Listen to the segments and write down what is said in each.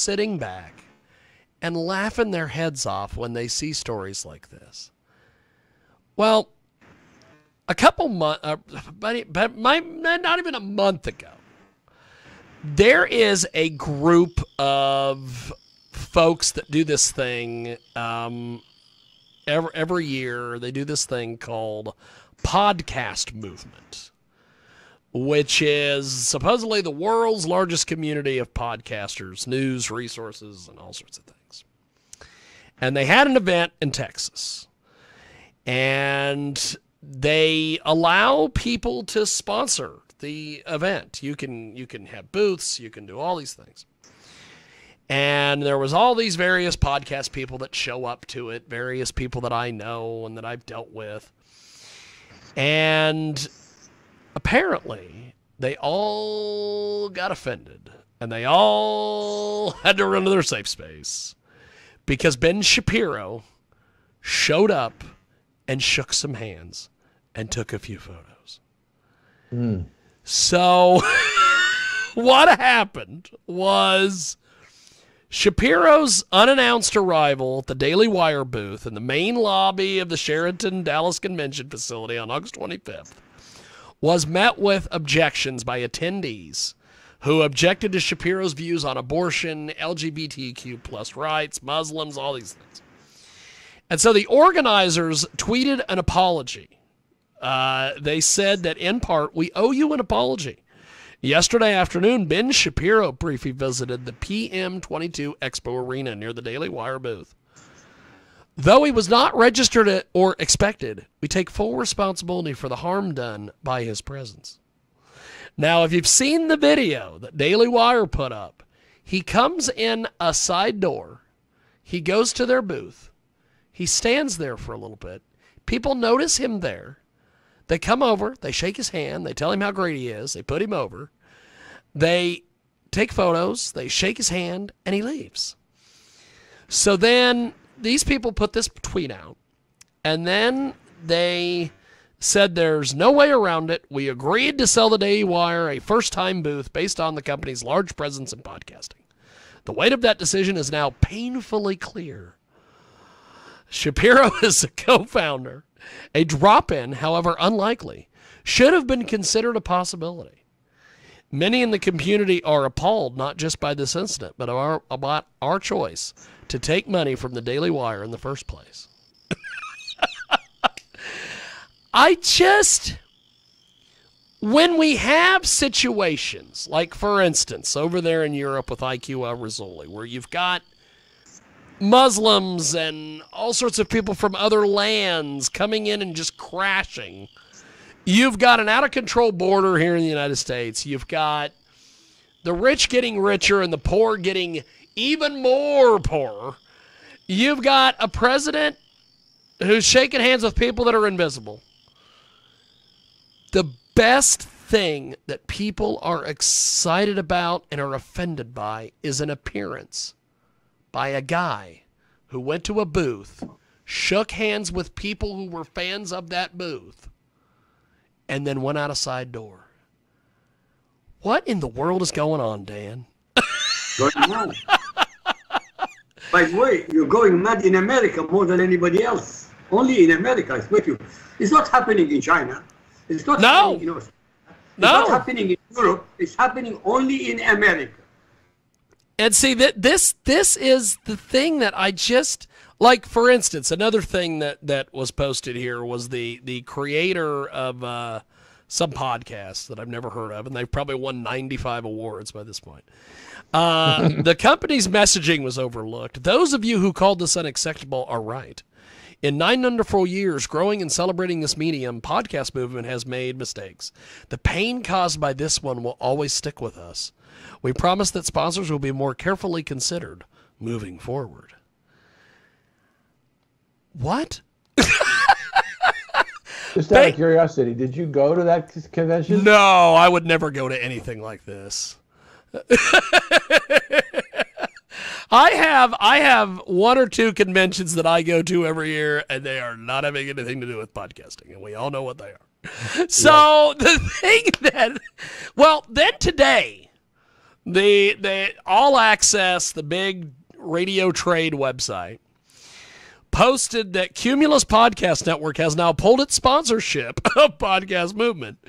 sitting back and laughing their heads off when they see stories like this. Well, a couple months, but not even a month ago, there is a group of folks that do this thing every year. They do this thing called Podcast Movement, which is supposedly the world's largest community of podcasters, news, resources, and all sorts of things. And they had an event in Texas. And they allow people to sponsor the event. You can have booths, you can do all these things. And there was all these various podcast people that show up to it, various people that I know and that I've dealt with. And apparently they all got offended and they all had to run to their safe space because Ben Shapiro showed up and shook some hands and took a few photos. So what happened was Shapiro's unannounced arrival at the Daily Wire booth in the main lobby of the Sheraton Dallas Convention Facility on August 25th was met with objections by attendees who objected to Shapiro's views on abortion, LGBTQ plus rights, Muslims, all these things. And so the organizers tweeted an apology. They said that, in part, we owe you an apology. Yesterday afternoon, Ben Shapiro briefly visited the PM22 Expo Arena near the Daily Wire booth. Though he was not registered or expected, we take full responsibility for the harm done by his presence. Now, if you've seen the video that Daily Wire put up, he comes in a side door. He goes to their booth. He stands there for a little bit. People notice him there. They come over. They shake his hand. They tell him how great he is. They put him over. They take photos. They shake his hand, and he leaves. So then these people put this tweet out, and then they said there's no way around it. We agreed to sell the Daily Wire a first-time booth based on the company's large presence in podcasting. The weight of that decision is now painfully clear. Shapiro is a co-founder. A drop-in, however unlikely, should have been considered a possibility. Many in the community are appalled not just by this incident, but about our choice to take money from the Daily Wire in the first place. When we have situations, like, for instance, over there in Europe with IQ Al-Rassouli, where you've got Muslims and all sorts of people from other lands coming in and just crashing. You've got an out-of-control border here in the United States. You've got the rich getting richer and the poor getting even more poor. You've got a president who's shaking hands with people that are invisible. The best thing that people are excited about and are offended by is an appearance by a guy who went to a booth, shook hands with people who were fans of that booth, and then went out a side door. What in the world is going on, Dan? Going mad. By the way, you're going mad in America more than anybody else. Only in America, I swear to you. It's not happening in China. It's not happening in Australia. It's not happening in Europe. It's happening only in America. And see, this is the thing that I just, like, for instance, another thing that was posted here was the creator of some podcast that I've never heard of, and they've probably won 95 awards by this point. The company's messaging was overlooked. Those of you who called this unacceptable are right. In 9 wonderful years, growing and celebrating this medium, podcast movement has made mistakes. The pain caused by this one will always stick with us. We promise that sponsors will be more carefully considered moving forward. What? Just out of curiosity, did you go to that convention? No, I would never go to anything like this. I have 1 or 2 conventions that I go to every year, and they are not having anything to do with podcasting, and we all know what they are. So the thing that, well, then today, The All Access, the big radio trade website, posted that Cumulus Podcast Network has now pulled its sponsorship of Podcast Movement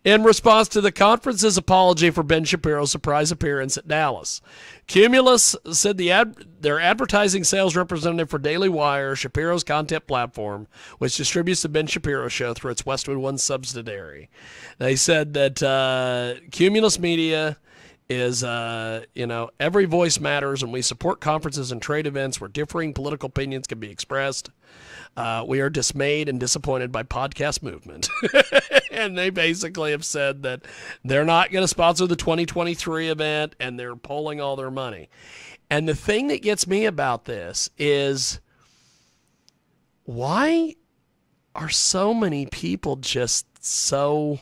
in response to the conference's apology for Ben Shapiro's surprise appearance at Dallas. Cumulus said their advertising sales representative for Daily Wire, Shapiro's content platform, which distributes the Ben Shapiro Show through its Westwood One subsidiary. They said that Cumulus Media is, every voice matters, and we support conferences and trade events where differing political opinions can be expressed. We are dismayed and disappointed by Podcast Movement. And they basically have said that they're not going to sponsor the 2023 event, and they're pulling all their money. And the thing that gets me about this is, why are so many people just so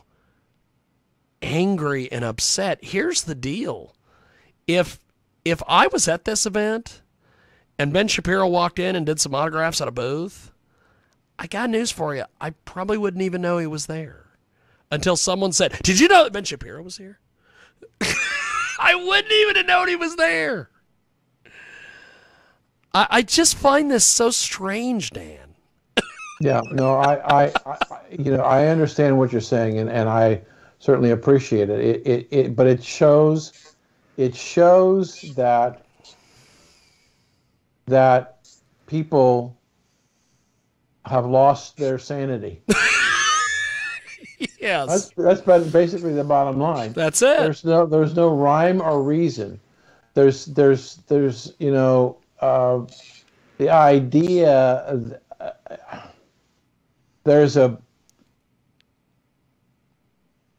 angry and upset? Here's the deal. If I was at this event and Ben Shapiro walked in and did some autographs at a booth, I got news for you. I probably wouldn't even know he was there until someone said, "Did you know that Ben Shapiro was here?" I wouldn't even have known he was there. I just find this so strange, Dan. Yeah, no, I understand what you're saying, and I certainly appreciate it. But it shows that people have lost their sanity. Yes, that's basically the bottom line. That's it. There's no rhyme or reason. There's the idea. There's a.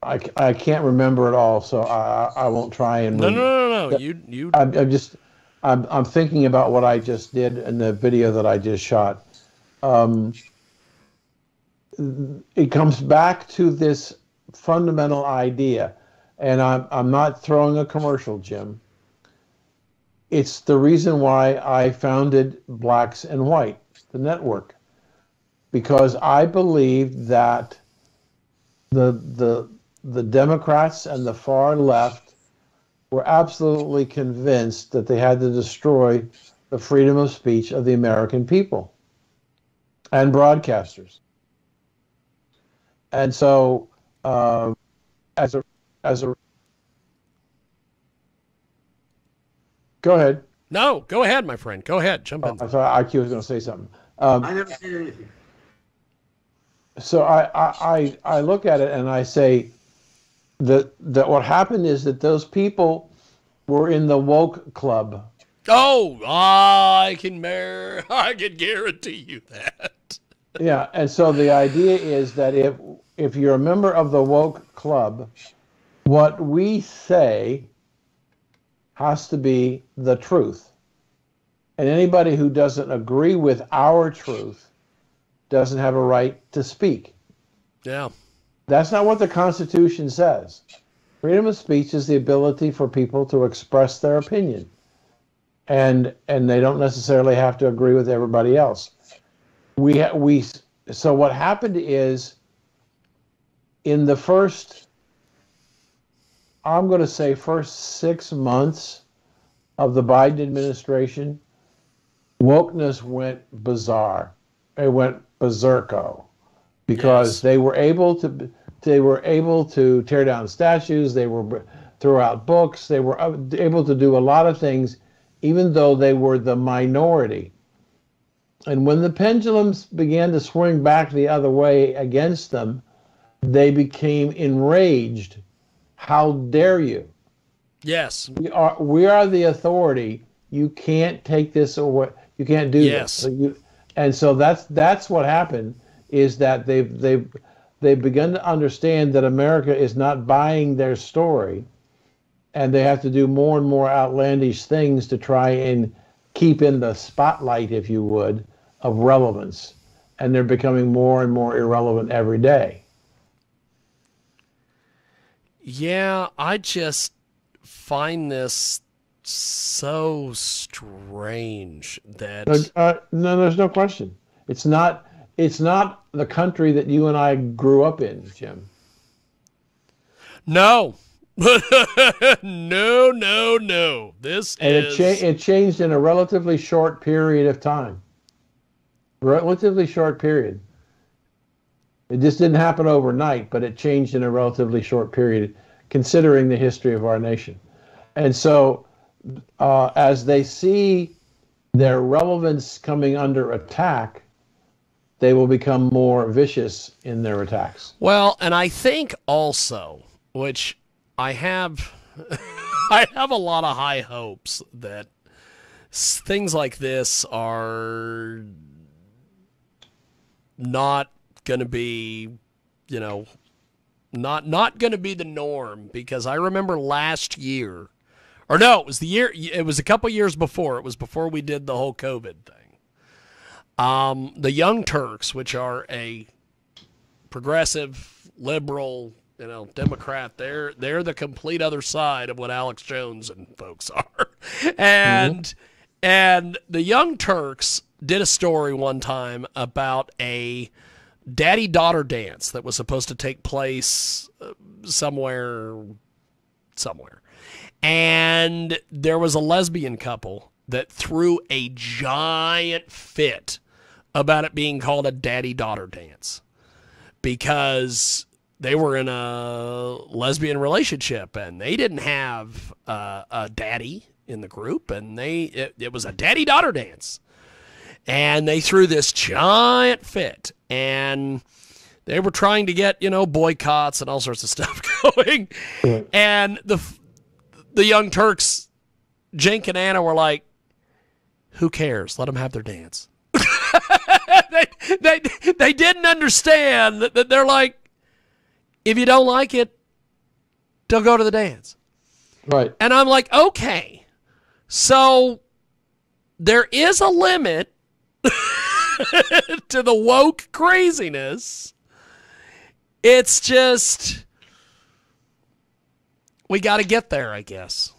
I can't remember it all, so I won't try and. No. You. I'm thinking about what I just did in the video that I just shot. It comes back to this fundamental idea, and I'm not throwing a commercial, Jim. It's the reason why I founded Blacks and White, the network, because I believe that the Democrats and the far left were absolutely convinced that they had to destroy the freedom of speech of the American people and broadcasters. And so, as a, go ahead. No, go ahead, my friend. Go ahead. Jump in. I thought IQ was going to say something. I never said anything. So I look at it and I say that what happened is that those people were in the woke club. Oh, I can guarantee you that. Yeah, and so the idea is that if you're a member of the woke club, what we say has to be the truth. And anybody who doesn't agree with our truth doesn't have a right to speak. Yeah. That's not what the Constitution says. Freedom of speech is the ability for people to express their opinion. And they don't necessarily have to agree with everybody else. So what happened is, in the first 6 months of the Biden administration, wokeness went bizarre. It went berserko, because they were able to tear down statues. They were throw out books. They were able to do a lot of things, even though they were the minority. And when the pendulums began to swing back the other way against them, they became enraged. How dare you? Yes. We are the authority. You can't take this away. You can't do this. And so that's what happened, is that they've begun to understand that America is not buying their story, and they have to do more and more outlandish things to try and keep in the spotlight, if you would, of relevance. And they're becoming more and more irrelevant every day. Yeah, I just find this so strange that no, there's no question. It's not the country that you and I grew up in, Jim. No, No, no, no. This And is... it changed in a relatively short period of time. Relatively short period. It just didn't happen overnight, but it changed in a relatively short period, considering the history of our nation. And so, as they see their relevance coming under attack, they will become more vicious in their attacks. Well, and I think also, which I have, I have a lot of high hopes that things like this are not going to be, you know, not going to be the norm, because I remember last year, or no, it was a couple years before. It was before we did the whole COVID thing. The Young Turks, which are a progressive, liberal, you know, Democrat, they're the complete other side of what Alex Jones and folks are. And the Young Turks did a story one time about a daddy-daughter dance that was supposed to take place somewhere. And there was a lesbian couple that threw a giant fit about it being called a daddy-daughter dance, because they were in a lesbian relationship and they didn't have a daddy in the group, and it was a daddy-daughter dance. And they threw this giant fit, and they were trying to get, you know, boycotts and all sorts of stuff going. Right. And the Young Turks, Jink and Anna, were like, who cares? Let them have their dance. they didn't understand that they're like, if you don't like it, don't go to the dance. Right. And I'm like, okay, so there is a limit to the woke craziness. It's just, we got to get there, I guess.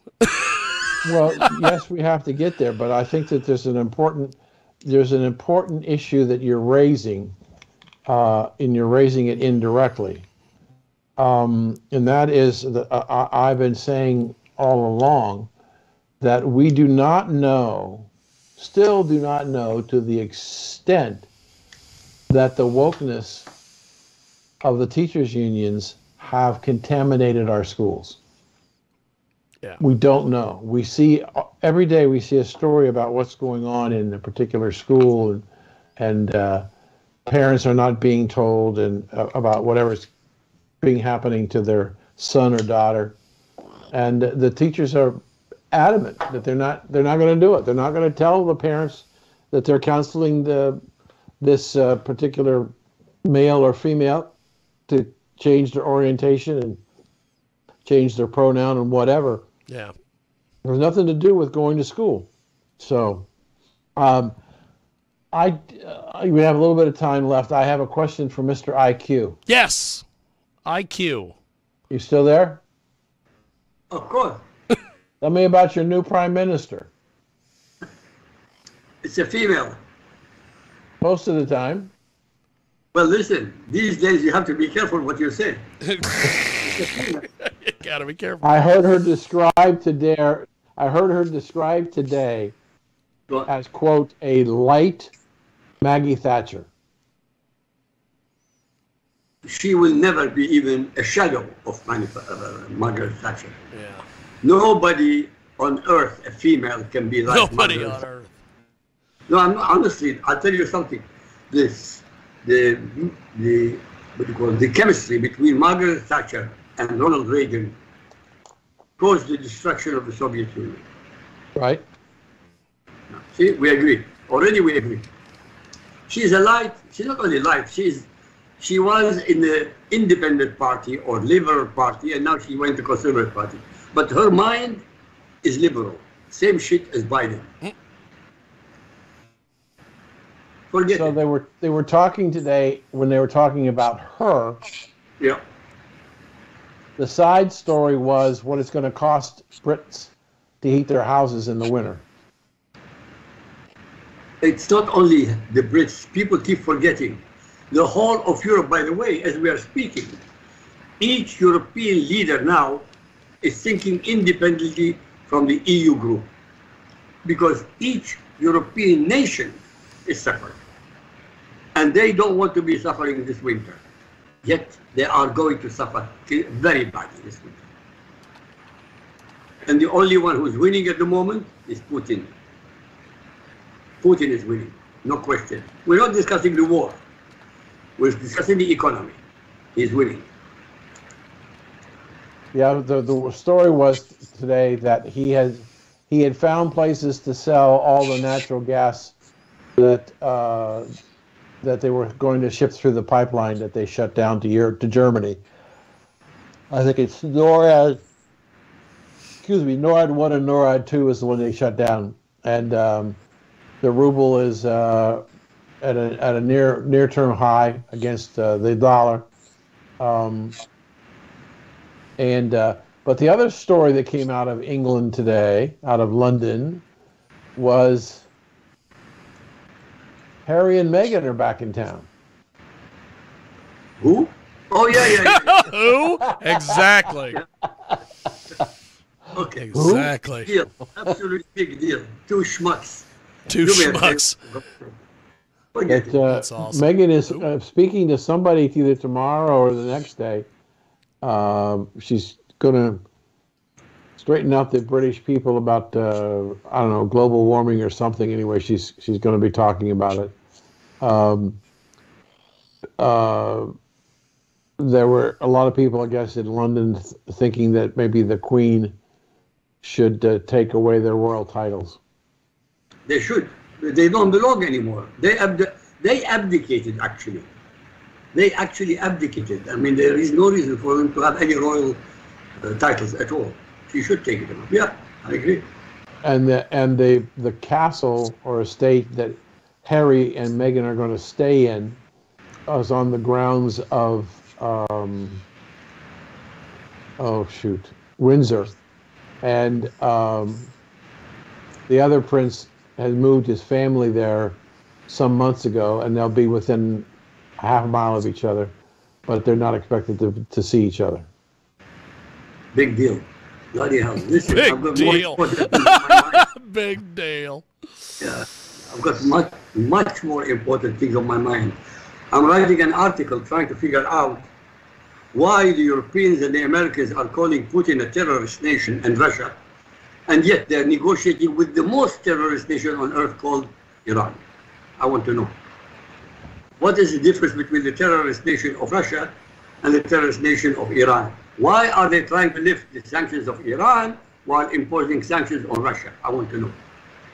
Well, yes, we have to get there, but I think that there's an important issue that you're raising, and you're raising it indirectly. And that is that I've been saying all along that we do not know, still do not know, to the extent that the wokeness of the teachers' unions have contaminated our schools. Yeah. We don't know. We see every day, we see a story about what's going on in a particular school, and parents are not being told and about whatever's happening to their son or daughter, and the teachers are adamant that they're not going to do it. They're not going to tell the parents that they're counseling this particular male or female to change their orientation and change their pronoun and whatever. Yeah. There's nothing to do with going to school. So, we have a little bit of time left. I have a question for Mr. IQ. Yes. IQ. You still there? Of course. Tell me about your new prime minister. It's a female. Most of the time. Well, listen, these days you have to be careful what you say. You gotta be careful. I heard her described today as, quote, a light Maggie Thatcher. She will never be even a shadow of Margaret Thatcher. Yeah. Nobody on earth, a female, can be like Nobody Margaret on Thatcher. earth. No, honestly, I'll tell you something. The what do you call it? The chemistry between Margaret Thatcher and Ronald Reagan caused the destruction of the Soviet Union. Right. See, we agree. Already we agree. She's a light. She's not only light. She was in the Independent Party or Liberal Party, and now she went to Conservative Party. But her mind is liberal. Same shit as Biden. Forget so it. they were talking today, when they were talking about her. Yeah. The side story was what it's going to cost Brits to heat their houses in the winter. It's not only the Brits. People keep forgetting. The whole of Europe, by the way, as we are speaking, each European leader now is thinking independently from the EU group, because each European nation is suffering. And they don't want to be suffering this winter. Yet they are going to suffer very badly this winter. And the only one who's winning at the moment is Putin. Putin is winning, no question. We're not discussing the war. We're discussing the economy. He's winning. Yeah, the story was today that he had found places to sell all the natural gas that that they were going to ship through the pipeline that they shut down to Germany. I think it's NORAD. Excuse me, NORAD 1 and NORAD 2 is the one they shut down, and the ruble is at a near-term high against the dollar. But the other story that came out of England today, out of London, was Harry and Meghan are back in town. Who? Oh, yeah. Who? Exactly. Okay. Exactly. Big deal. Absolutely big deal. Two schmucks. Two schmucks. That's awesome. Meghan is speaking to somebody either tomorrow or the next day. She's going to straighten out the British people about I don't know, global warming or something. Anyway, she's going to be talking about it. There were a lot of people, I guess, in London thinking that maybe the Queen should take away their royal titles. They should. They don't belong anymore. They abdicated, actually. They actually abdicated. I mean, there is no reason for them to have any royal titles at all. She should take it away. Yeah, I agree. And the castle or estate that Harry and Meghan are going to stay in is on the grounds of Windsor, and the other prince has moved his family there some months ago, and they'll be within a half mile of each other, but they're not expected to see each other. Big deal. Bloody hell. Listen, Big I've got deal. more important things on my mind. Big deal. Yeah, I've got much more important things on my mind. I'm writing an article trying to figure out why the Europeans and the Americans are calling Putin a terrorist nation and Russia, and yet they're negotiating with the most terrorist nation on earth called Iran. I want to know. What is the difference between the terrorist nation of Russia and the terrorist nation of Iran? Why are they trying to lift the sanctions of Iran while imposing sanctions on Russia? I want to know.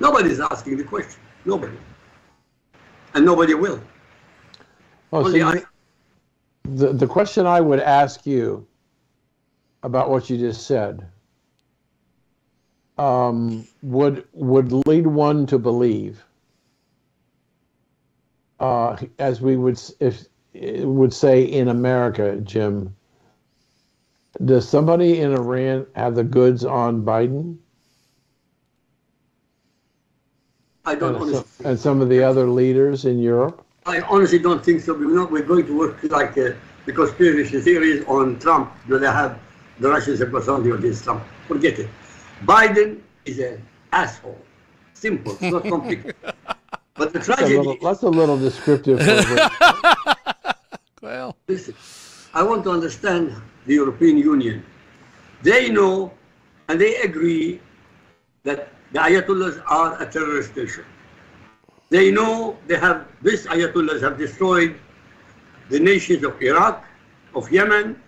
Nobody is asking the question. Nobody. And nobody will. Oh, so the question I would ask you about what you just said would lead one to believe, as we would say in America, Jim, does somebody in Iran have the goods on Biden? I don't understand. And some of the other leaders in Europe? I honestly don't think so. We're going to work like the conspiracy theories on Trump. Do they have the Russians have got something against Trump? Forget it. Biden is an asshole. Simple. It's not complicated. But the tragedy. That's a little descriptive. Well, listen, I want to understand the European Union. They know and they agree that the Ayatollahs are a terrorist nation. They know these Ayatollahs have destroyed the nations of Iraq, of Yemen,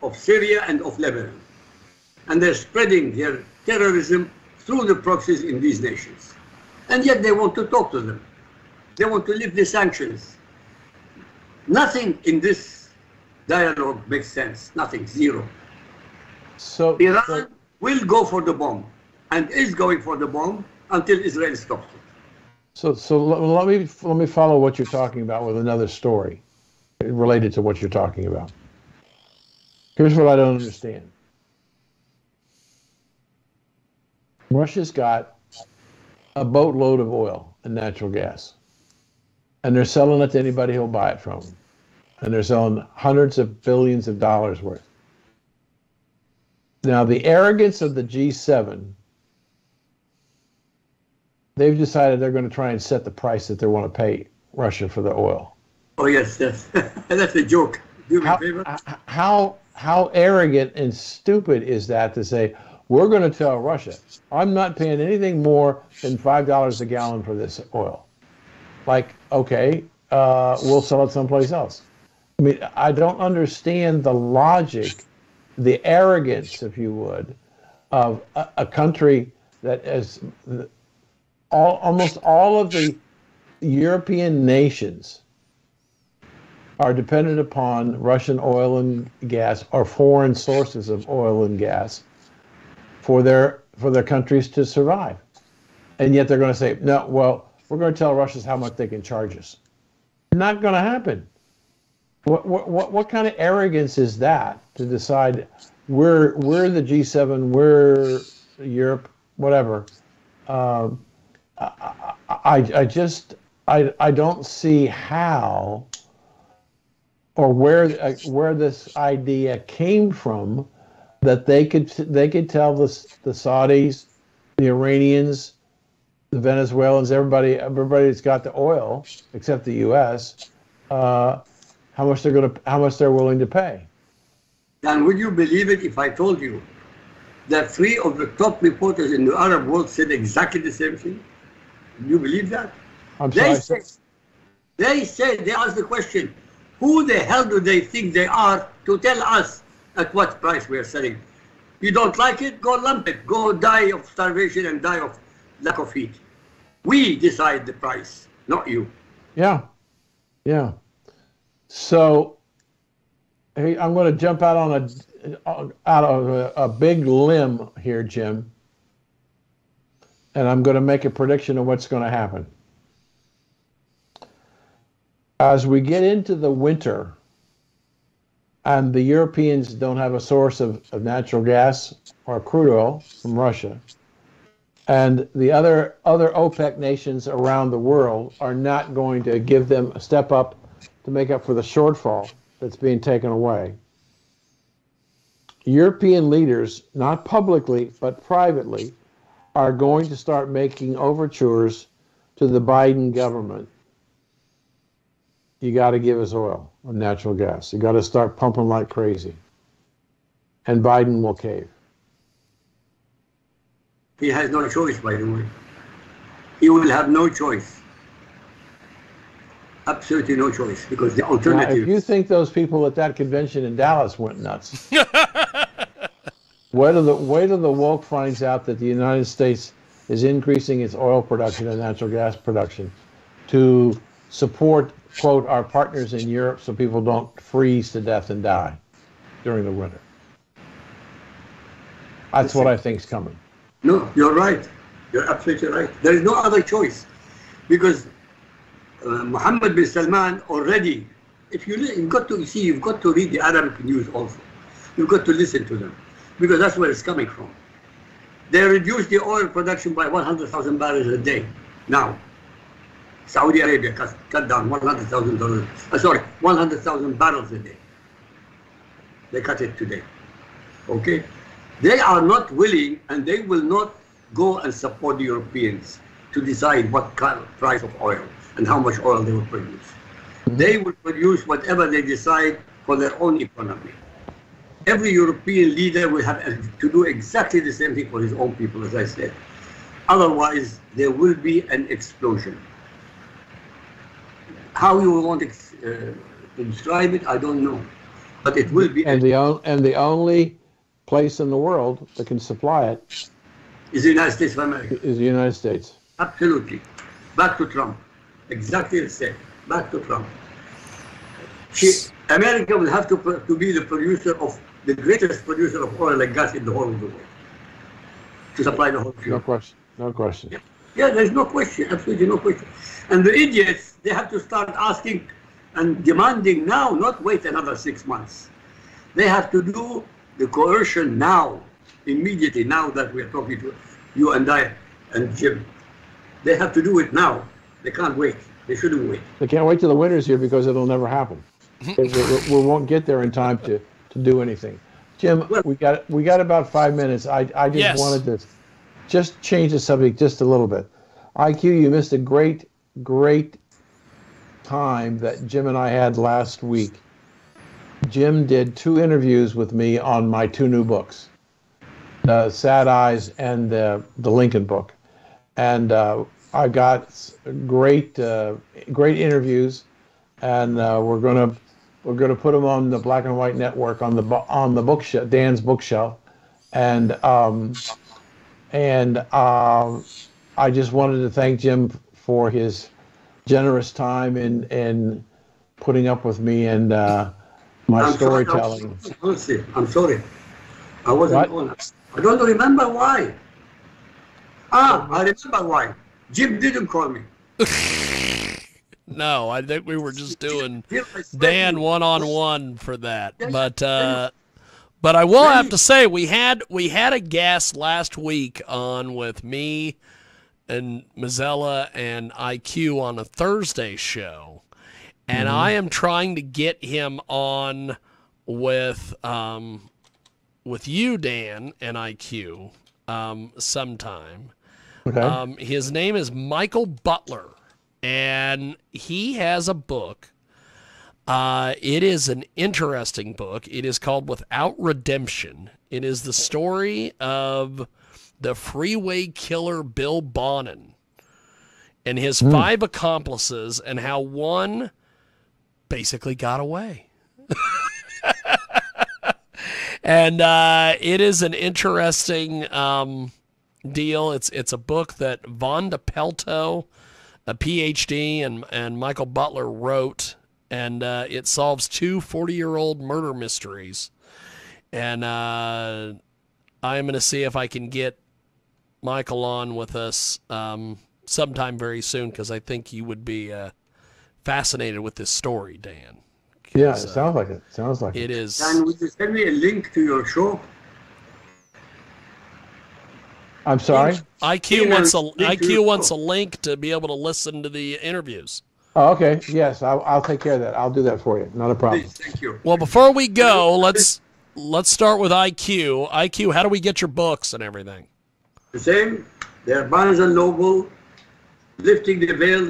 of Syria, and of Lebanon. And they're spreading their terrorism through the proxies in these nations. And yet they want to talk to them. They want to lift the sanctions. Nothing in this dialogue makes sense. Nothing. Zero. So Iran will go for the bomb and is going for the bomb until Israel stops it. So let me follow what you're talking about with another story related to what you're talking about. Here's what I don't understand. Russia's got a boatload of oil and natural gas, and they're selling it to anybody who'll buy it from them. And they're selling hundreds of billions of dollars worth. Now, the arrogance of the G7, they've decided they're going to try and set the price that they want to pay Russia for the oil. Oh, yes, that's a joke. Do me a favor. How arrogant and stupid is that to say, we're going to tell Russia, I'm not paying anything more than $5 a gallon for this oil. Like, okay, we'll sell it someplace else. I mean, I don't understand the logic, the arrogance, if you would, of a country that is almost all of the European nations are dependent upon Russian oil and gas or foreign sources of oil and gas for their countries to survive. And yet they're going to say, no, well, we're going to tell Russians how much they can charge us. Not going to happen. What kind of arrogance is that to decide we're the G7, we're Europe, whatever? I don't see how or where this idea came from that they could tell the Saudis, the Iranians, the Venezuelans, everybody that's got the oil except the U.S. How much they're willing to pay. Dan, would you believe it if I told you that 3 of the top reporters in the Arab world said exactly the same thing? Do you believe that? They asked the question, who the hell do they think they are to tell us at what price we are selling? You don't like it? Go lump it. Go die of starvation and die of lack of heat. We decide the price, not you. Yeah. So, hey, I'm going to jump out on a big limb here, Jim, and I'm going to make a prediction of what's going to happen. As we get into the winter, and the Europeans don't have a source of natural gas or crude oil from Russia, and the other OPEC nations around the world are not going to give them a step up to make up for the shortfall that's being taken away. European leaders, not publicly but privately, are going to start making overtures to the Biden government. You got to give us oil or natural gas. You got to start pumping like crazy. And Biden will cave. He has no choice, by the way. He will have no choice. Absolutely no choice, because the alternative... Now, if you think those people at that convention in Dallas went nuts, wait till the woke finds out that the United States is increasing its oil production and natural gas production to support, quote, our partners in Europe so people don't freeze to death and die during the winter. That's what I think's coming. No, you're right. You're absolutely right. There is no other choice, because Mohammed bin Salman already, you've got to read the Arabic news also. You've got to listen to them, because that's where it's coming from. They reduced the oil production by 100,000 barrels a day. Now, Saudi Arabia cut down 100,000 barrels a day. They cut it today. Okay? They are not willing, and they will not go and support the Europeans to decide what kind of price of oil and how much oil they will produce. They will produce whatever they decide for their own economy. Every European leader will have to do exactly the same thing for his own people, as I said. Otherwise, there will be an explosion. How you want to describe it, I don't know. But it will be. And the only place in the world that can supply it is the United States of America. Is the United States. Absolutely. Back to Trump. Exactly the same. Back to Trump. America will have to be the greatest producer of oil and gas in the whole of the world, to supply the whole field. No question. Yeah, there's no question. Absolutely no question. And the idiots, they have to start asking and demanding now, not wait another 6 months. They have to do the coercion now, immediately, now that we're talking to you and I and Jim. They have to do it now. They can't wait. They shouldn't wait. They can't wait till the winter's here, because it'll never happen. We won't get there in time to do anything. Jim, we got about 5 minutes. I just wanted to just change the subject just a little bit. IQ, you missed a great time that Jim and I had last week. Jim did 2 interviews with me on my 2 new books, the Sad Eyes and the Lincoln book, and I got great interviews, and we're gonna put them on the Black and White Network on the bookshelf, Dan's bookshelf, and I just wanted to thank Jim for his generous time in putting up with me and my storytelling. I'm sorry. I wasn't on. I don't remember why. I remember why. Jim didn't call me. No, I think we were just doing Dan one-on-one for that. But I will have to say we had a guest last week on with me and Mazzella and IQ on a Thursday show, and I am trying to get him on with you, Dan, and IQ sometime. Okay. His name is Michael Butler, and he has a book. It is an interesting book. It is called Without Redemption. It is the story of the freeway killer Bill Bonin and his 5 accomplices and how one basically got away. And it is an interesting deal. It's a book that Vonda Pelto, a PhD, and Michael Butler wrote, and it solves 2 40-year-old murder mysteries. And I'm going to see if I can get Michael on with us sometime very soon, because I think you would be fascinated with this story, Dan. Yeah, it sounds like it. Sounds like it is. Dan, would you send me a link to your show? I'm sorry? IQ wants a link to be able to listen to the interviews. Oh, okay. Yes, I'll take care of that. I'll do that for you. Not a problem. Please, thank you. Well, before we go, let's start with IQ. IQ, how do we get your books and everything? The same. They're Barnes & Noble, Lifting the Veil.